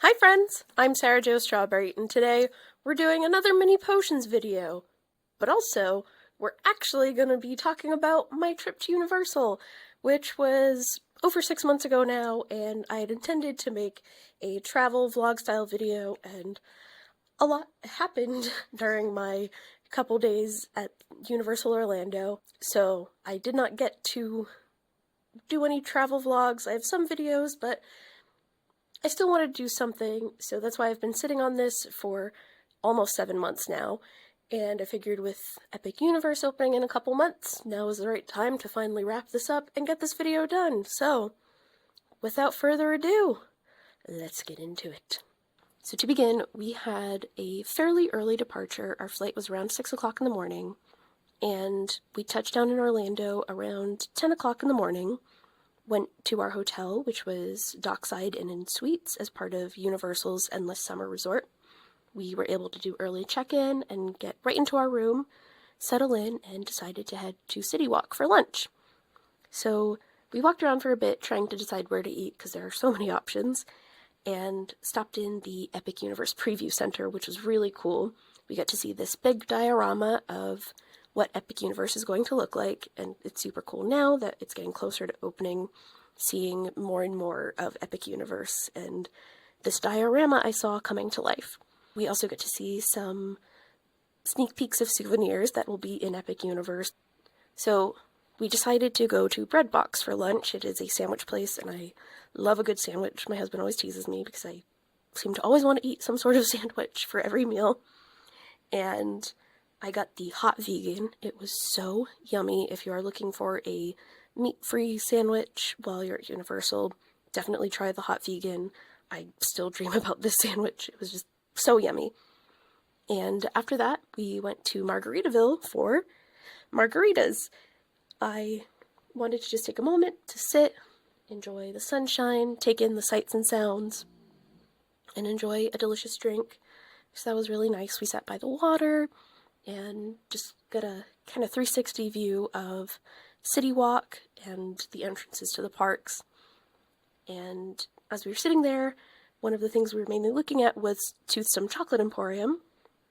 Hi friends, I'm Sarah Jo Strawberry, and today we're doing another mini potions video. But also, we're actually going to be talking about my trip to Universal, which was over 6 months ago now, and I had intended to make a travel vlog style video, and a lot happened during my couple days at Universal Orlando, so I did not get to do any travel vlogs. I have some videos, but I still want to do something, so that's why I've been sitting on this for almost 7 months now, and I figured with Epic Universe opening in a couple months, now is the right time to finally wrap this up and get this video done. So, without further ado, let's get into it. So to begin, we had a fairly early departure. Our flight was around 6 o'clock in the morning, and we touched down in Orlando around 10 o'clock in the morning. Went to our hotel, which was Dockside Inn and Suites, as part of Universal's Endless Summer Resort. We were able to do early check-in and get right into our room, settle in, and decided to head to City Walk for lunch. So we walked around for a bit trying to decide where to eat because there are so many options, and stopped in the Epic Universe Preview Center, which was really cool. We got to see this big diorama of what Epic Universe is going to look like, and it's super cool now that it's getting closer to opening, seeing more and more of Epic Universe and this diorama I saw coming to life. We also get to see some sneak peeks of souvenirs that will be in Epic Universe. So we decided to go to Bread Box for lunch. It is a sandwich place, and I love a good sandwich. My husband always teases me because I seem to always want to eat some sort of sandwich for every meal. And I got the hot vegan. It was so yummy. If you are looking for a meat-free sandwich while you're at Universal, definitely try the hot vegan. I still dream about this sandwich. It was just so yummy. And after that, we went to Margaritaville for margaritas. I wanted to just take a moment to sit, enjoy the sunshine, take in the sights and sounds, and enjoy a delicious drink. So that was really nice. We sat by the water and just got a kind of 360 view of City Walk and the entrances to the parks. And as we were sitting there, one of the things we were mainly looking at was Toothsome Chocolate Emporium.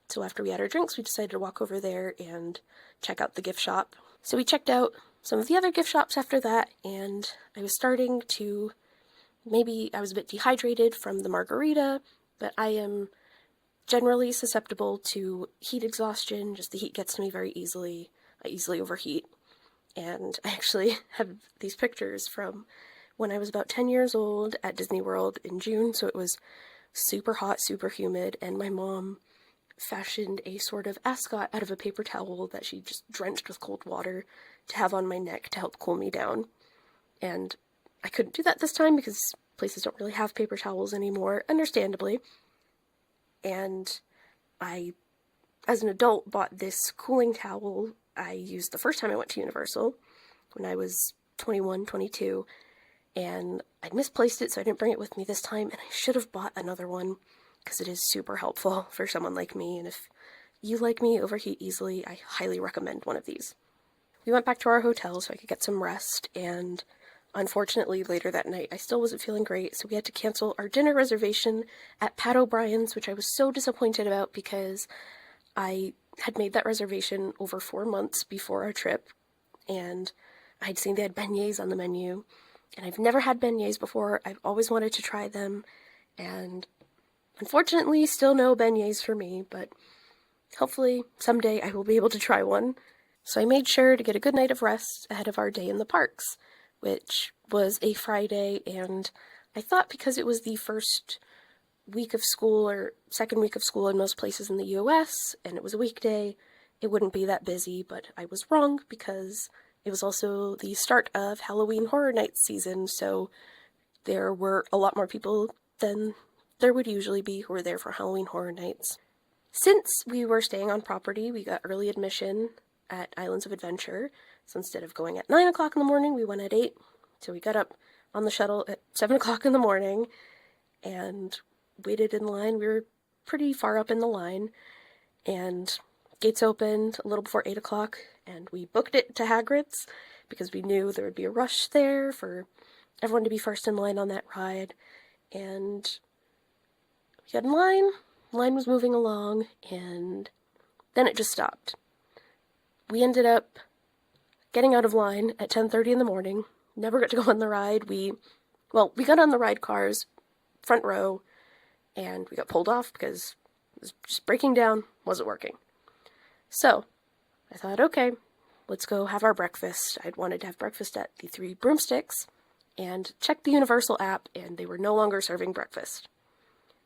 So after we had our drinks, we decided to walk over there and check out the gift shop. So we checked out some of the other gift shops after that, and I was starting to, maybe I was a bit dehydrated from the margarita, but I am generally susceptible to heat exhaustion. Just the heat gets to me very easily. I easily overheat. And I actually have these pictures from when I was about 10 years old at Disney World in June, so it was super hot, super humid, and my mom fashioned a sort of ascot out of a paper towel that she just drenched with cold water to have on my neck to help cool me down. And I couldn't do that this time because places don't really have paper towels anymore, understandably. And I, as an adult, bought this cooling towel I used the first time I went to Universal when I was 21, 22, and I'd misplaced it, so I didn't bring it with me this time, and I should have bought another one because it is super helpful for someone like me, and if you, like me, overheat easily, I highly recommend one of these. We went back to our hotel so I could get some rest, and unfortunately, later that night, I still wasn't feeling great, so we had to cancel our dinner reservation at Pat O'Brien's, which I was so disappointed about because I had made that reservation over 4 months before our trip, and I'd seen they had beignets on the menu, and I've never had beignets before. I've always wanted to try them, and unfortunately, still no beignets for me, but hopefully someday I will be able to try one. So I made sure to get a good night of rest ahead of our day in the parks, which was a Friday, and I thought because it was the first week of school or second week of school in most places in the US, and it was a weekday, it wouldn't be that busy, but I was wrong because it was also the start of Halloween Horror Nights season, so there were a lot more people than there would usually be who were there for Halloween Horror Nights. Since we were staying on property, we got early admission at Islands of Adventure, so instead of going at 9 o'clock in the morning, we went at 8, so we got up on the shuttle at 7 o'clock in the morning, and waited in line. We were pretty far up in the line, and gates opened a little before 8 o'clock, and we booked it to Hagrid's because we knew there would be a rush there for everyone to be first in line on that ride, and we got in line, line was moving along, and then it just stopped. We ended up getting out of line at 10:30 in the morning, never got to go on the ride. We got on the ride cars, front row, and we got pulled off because it was just breaking down, wasn't working. So, I thought, okay, let's go have our breakfast. I'd wanted to have breakfast at the Three Broomsticks, and checked the Universal app, and they were no longer serving breakfast.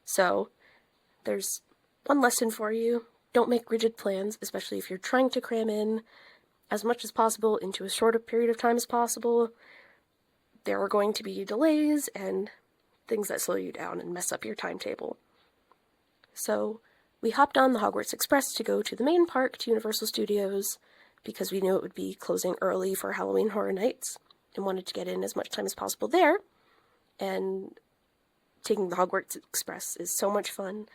So, there's one lesson for you. Don't make rigid plans, especially if you're trying to cram in as much as possible into as short a period of time as possible. There are going to be delays and things that slow you down and mess up your timetable. So, we hopped on the Hogwarts Express to go to the main park, to Universal Studios, because we knew it would be closing early for Halloween Horror Nights, and wanted to get in as much time as possible there. And taking the Hogwarts Express is so much fun.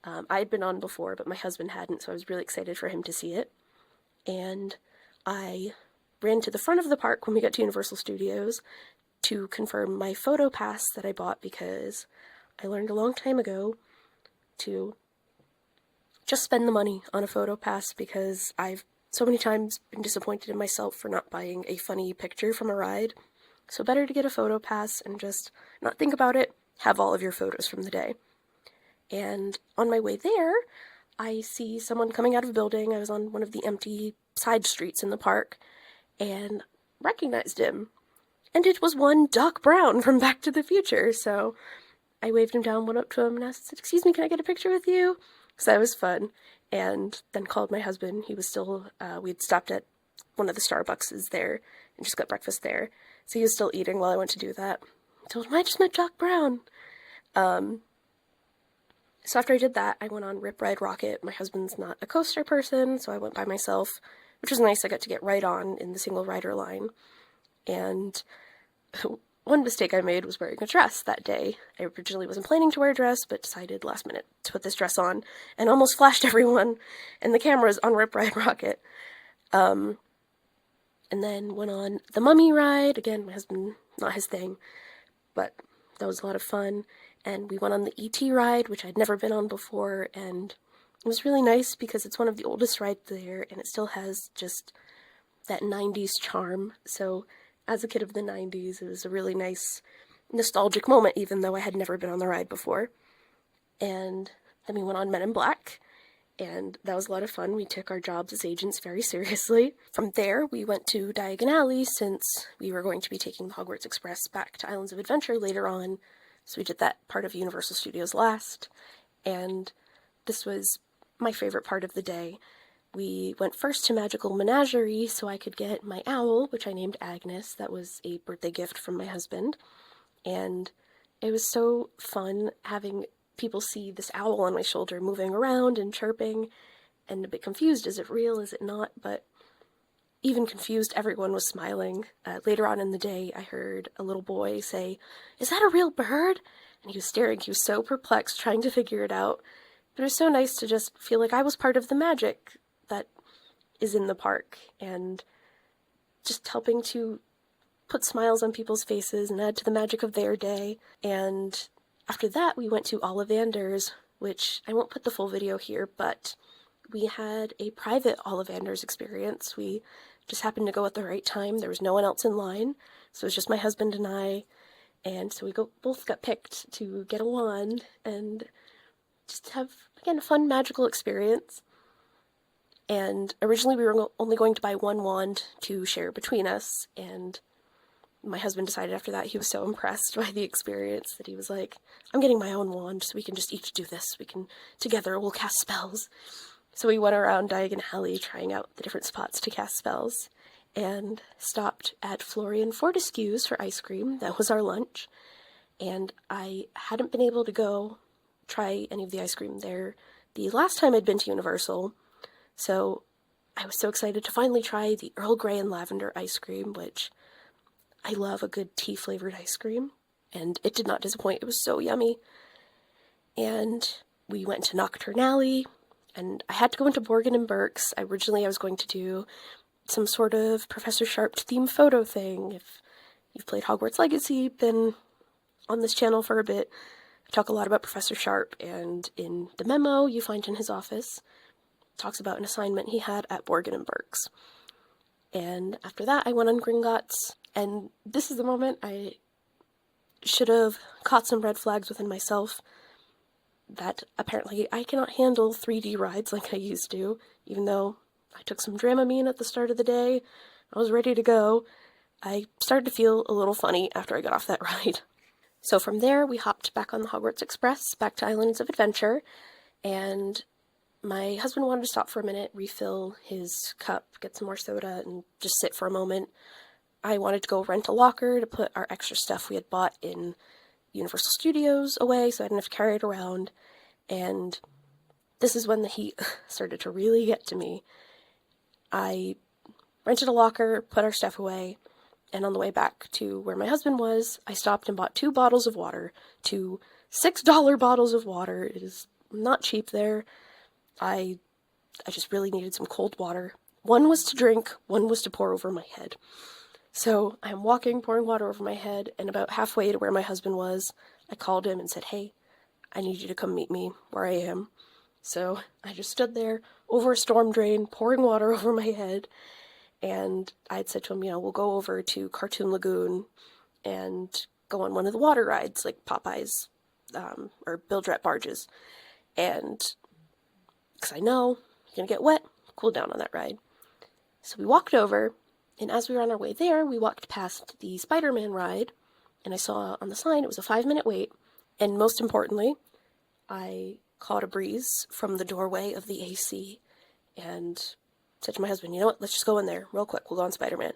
I had been on before, but my husband hadn't, so I was really excited for him to see it. And I ran to the front of the park when we got to Universal Studios to confirm my photo pass that I bought, because I learned a long time ago to just spend the money on a photo pass, because I've so many times been disappointed in myself for not buying a funny picture from a ride. So better to get a photo pass and just not think about it, have all of your photos from the day. And on my way there, I see someone coming out of a building. I was on one of the empty side streets in the park, and recognized him. And it was one Doc Brown from Back to the Future, so I waved him down, went up to him, and asked, "Excuse me, can I get a picture with you?" Because that was fun. And then called my husband. He was still, we'd stopped at one of the Starbucks there, and just got breakfast there. So he was still eating while I went to do that. I told him, "I just met Doc Brown." So after I did that, I went on Rip Ride Rocket. My husband's not a coaster person, so I went by myself, which was nice. I got to get right on in the single rider line. And one mistake I made was wearing a dress that day. I originally wasn't planning to wear a dress, but decided last minute to put this dress on, and almost flashed everyone and the cameras on Rip Ride Rocket. And then went on the Mummy ride. Again, my husband, not his thing, but that was a lot of fun. And we went on the E.T. ride, which I'd never been on before, and it was really nice because it's one of the oldest rides there, and it still has just that 90s charm. So as a kid of the 90s, it was a really nice nostalgic moment, even though I had never been on the ride before. And then we went on Men in Black, and that was a lot of fun. We took our jobs as agents very seriously. From there, we went to Diagon Alley, since we were going to be taking the Hogwarts Express back to Islands of Adventure later on. So we did that part of Universal Studios last, and this was my favorite part of the day. We went first to Magical Menagerie so I could get my owl, which I named Agnes. That was a birthday gift from my husband, and it was so fun having people see this owl on my shoulder moving around and chirping, and a bit confused, is it real, is it not? But even confused, everyone was smiling. Later on in the day, I heard a little boy say, "Is that a real bird?" And he was staring, he was so perplexed, trying to figure it out. But it was so nice to just feel like I was part of the magic that is in the park, and just helping to put smiles on people's faces and add to the magic of their day. And after that, we went to Ollivander's, which I won't put the full video here, but we had a private Ollivander's experience. We just happened to go at the right time. There was no one else in line, so it was just my husband and I, and so we both got picked to get a wand and just have, again, a fun magical experience. And originally we were only going to buy one wand to share between us, and my husband decided after that he was so impressed by the experience that he was like, "I'm getting my own wand so we can just each do this. Together we'll cast spells." So we went around Diagon Alley trying out the different spots to cast spells, and stopped at Florian Fortescue's for ice cream. That was our lunch, and I hadn't been able to go try any of the ice cream there the last time I'd been to Universal, so I was so excited to finally try the Earl Grey and Lavender ice cream, which I love a good tea-flavored ice cream, and it did not disappoint. It was so yummy. And we went to Nocturne Alley, and I had to go into Borgin and Burke's. Originally I was going to do some sort of Professor Sharp theme photo thing. If you've played Hogwarts Legacy, been on this channel for a bit, I talk a lot about Professor Sharp, and in the memo you find in his office, talks about an assignment he had at Borgin and Burke's. And after that, I went on Gringotts, and this is the moment I should have caught some red flags within myself that apparently I cannot handle 3D rides like I used to, even though I took some Dramamine at the start of the day. I was ready to go. I started to feel a little funny after I got off that ride. So from there, we hopped back on the Hogwarts Express, back to Islands of Adventure, and my husband wanted to stop for a minute, refill his cup, get some more soda, and just sit for a moment. I wanted to go rent a locker to put our extra stuff we had bought in Universal Studios away so I didn't have to carry it around, and this is when the heat started to really get to me. I rented a locker, put our stuff away, and on the way back to where my husband was, I stopped and bought 2 bottles of water, 2 $6 bottles of water. It is not cheap there. I just really needed some cold water. One was to drink, one was to pour over my head. So I'm walking, pouring water over my head, and about halfway to where my husband was, I called him and said, "Hey, I need you to come meet me where I am." So I just stood there over a storm drain, pouring water over my head, and I had said to him, we'll go over to Cartoon Lagoon and go on one of the water rides, like Popeye's, or Bildrat barges. And because I know you're going to get wet, cool down on that ride. So we walked over, and as we were on our way there, we walked past the Spider-Man ride, and I saw on the sign it was a 5-minute wait, and most importantly, I caught a breeze from the doorway of the AC, and said to my husband, "You know what, let's just go in there real quick, we'll go on Spider-Man."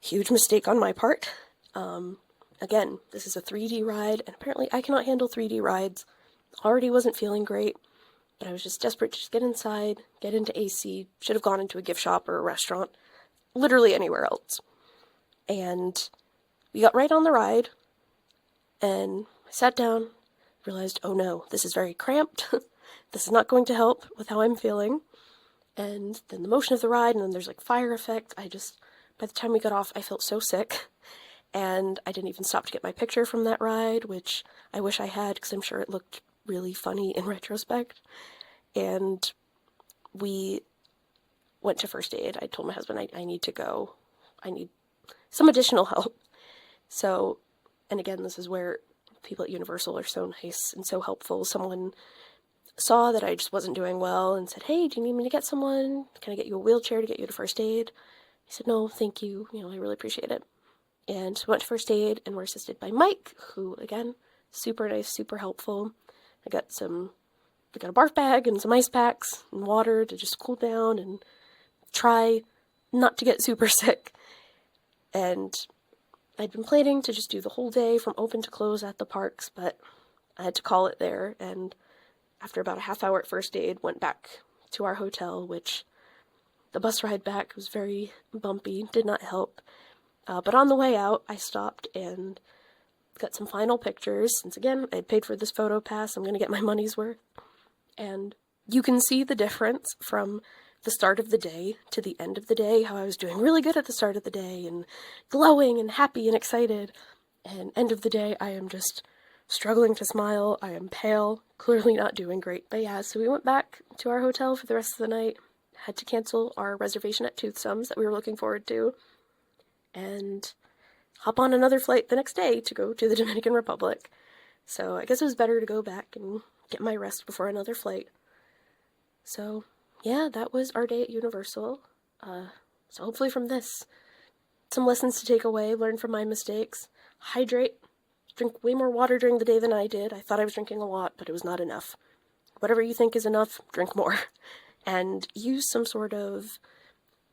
Huge mistake on my part. Again, this is a 3D ride, and apparently I cannot handle 3D rides. Already wasn't feeling great, but I was just desperate to just get inside, get into AC, should have gone into a gift shop or a restaurant, literally anywhere else. And we got right on the ride, and I sat down, realized, oh no, this is very cramped. This is not going to help with how I'm feeling. And then the motion of the ride, and then there's like fire effect. By the time we got off, I felt so sick. And I didn't even stop to get my picture from that ride, which I wish I had, because I'm sure it looked really funny in retrospect. And we went to first aid. I told my husband I need to go. I need some additional help. So, and again, this is where people at Universal are so nice and so helpful. Someone saw that I just wasn't doing well and said, "Hey, do you need me to get someone? Can I get you a wheelchair to get you to first aid?" I said, "No, thank you. I really appreciate it." And we went to first aid and were assisted by Mike, who, again, super nice, super helpful. I got a barf bag and some ice packs and water to just cool down and try not to get super sick. And I'd been planning to just do the whole day from open to close at the parks, but I had to call it there, and after about a half hour at first aid, went back to our hotel, which the bus ride back was very bumpy, did not help. But on the way out, I stopped and got some final pictures, since again, I had paid for this photo pass, I'm going to get my money's worth. And you can see the difference from the start of the day to the end of the day, how I was doing really good at the start of the day, and glowing and happy and excited, and end of the day, I am just struggling to smile, I am pale, clearly not doing great. But yeah, so we went back to our hotel for the rest of the night, had to cancel our reservation at Toothsome's that we were looking forward to, and hop on another flight the next day to go to the Dominican Republic. So I guess it was better to go back and get my rest before another flight. So yeah, that was our day at Universal. So hopefully from this, some lessons to take away, learn from my mistakes, hydrate, drink way more water during the day than I did. I thought I was drinking a lot, but it was not enough. Whatever you think is enough, drink more. And use some sort of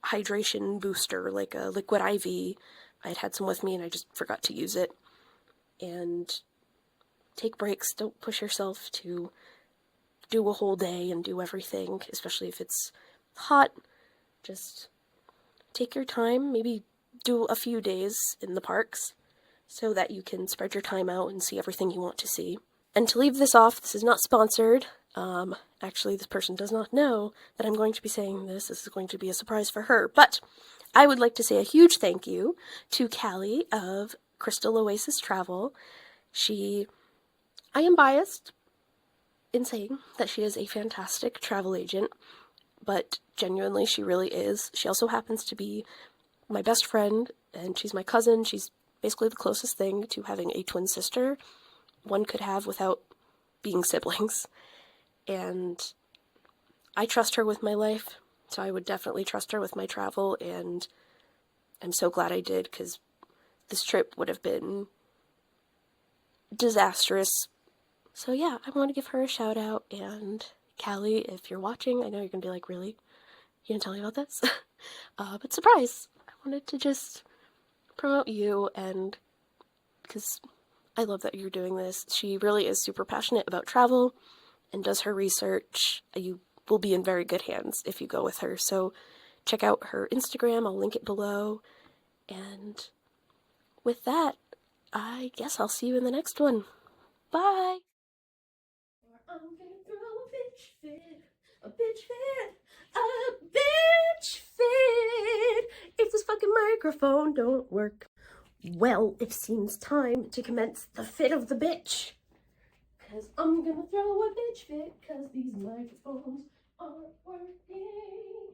hydration booster, like a liquid IV. I had some with me and I just forgot to use it. And take breaks. Don't push yourself to do a whole day and do everything, especially if it's hot. Just take your time, maybe do a few days in the parks so that you can spread your time out and see everything you want to see. And to leave this off, this is not sponsored. Actually, this person does not know that I'm going to be saying this. This is going to be a surprise for her. But I would like to say a huge thank you to Callie of Crystal Oasis Travel. She I am biased in saying that she is a fantastic travel agent, but genuinely she really is. She also happens to be my best friend, and she's my cousin. She's basically the closest thing to having a twin sister one could have without being siblings. And I trust her with my life, so I would definitely trust her with my travel, and I'm so glad I did, because this trip would have been disastrous. So yeah, I want to give her a shout out, and Callie, if you're watching, I know you're gonna be like, really? You didn't tell me about this? But surprise! I wanted to just promote you, and because I love that you're doing this. She really is super passionate about travel and does her research. You will be in very good hands if you go with her. So check out her Instagram. I'll link it below. And with that, I guess I'll see you in the next one. Bye! I'm gonna throw a bitch fit, a bitch fit, a bitch fit. If this fucking microphone don't work, well, it seems time to commence the fit of the bitch. Cause I'm gonna throw a bitch fit, cause these microphones aren't working.